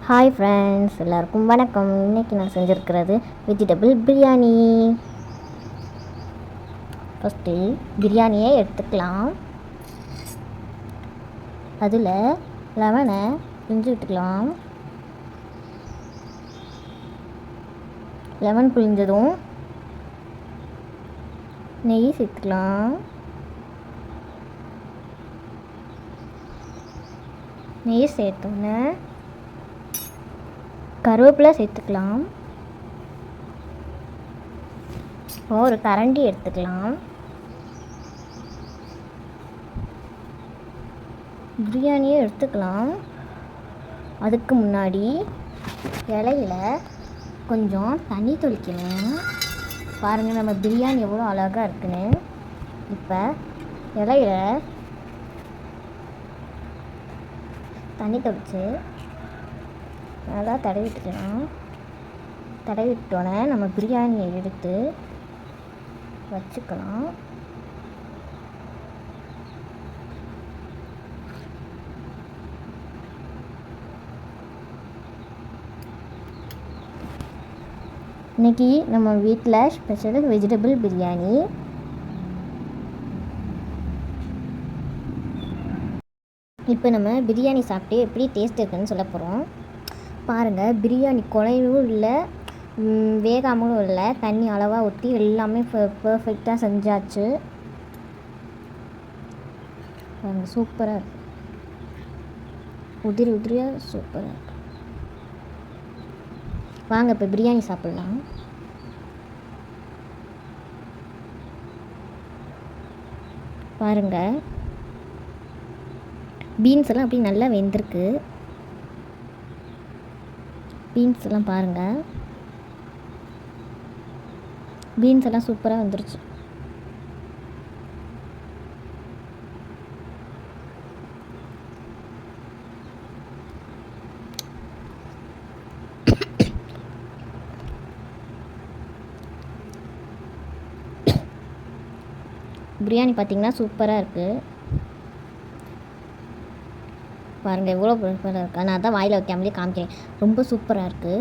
Hi friends, எல்லாருக்கும் வணக்கம். இன்றைக்கி நான் செஞ்சுருக்கிறது வெஜிடபிள் பிரியாணி. ஃபஸ்ட்டு பிரியாணியை எடுத்துக்கலாம். அதில் லெமனை பிழிஞ்சு விட்டுக்கலாம். லெமன் பிழிஞ்சதும் நெய் சேர்த்துக்கலாம். நெய் சேர்த்தோன்னே கருவேப்பிலை சேர்த்துக்கலாம். ஒரு கரண்டி எடுத்துக்கலாம். பிரியாணியை எடுத்துக்கலாம். அதுக்கு முன்னாடி இலையில கொஞ்சம் தண்ணி தெளிக்கணும். பாருங்கள், நம்ம பிரியாணி எவ்வளோ அழகாக இருக்குன்னு. இப்போ இலையில தண்ணி தெளித்து நல்லா தடவிட்டுக்கலாம். தடவிட்டோன்னே நம்ம பிரியாணியை எடுத்து வச்சுக்கலாம். இன்றைக்கி நம்ம வீட்டில் ஸ்பெஷல் வெஜிடபிள் பிரியாணி. இப்போ நம்ம பிரியாணி சாப்பிட்டு எப்படி டேஸ்ட் இருக்குன்னு சொல்ல போகிறோம். பாருங்கள், பிரியாணி குழையவும் இல்லை, வேகாமலும் இல்லை. தண்ணி அளவாக ஊற்றி எல்லாமே பர்ஃபெக்டாக செஞ்சாச்சு. பாருங்கள், சூப்பராக இருக்கு. உதிரி உதிரியாக சூப்பராக இருக்கு. வாங்க இப்போ பிரியாணி சாப்பிட்லாம். பாருங்கள், பீன்ஸ் எல்லாம் அப்படி நல்லா வெந்திருக்கு. பீன்ஸ் எல்லாம் பாருங்கள், பீன்ஸ் எல்லாம் சூப்பராக வந்துருச்சு. பிரியாணி பார்த்திங்கன்னா சூப்பராக இருக்குது. பாருங்கள், எவ்வளோ சூப்பராக இருக்குது. நான் தான் வாயில் வைக்காமலே காமிக்கிறேன். ரொம்ப சூப்பராக இருக்குது.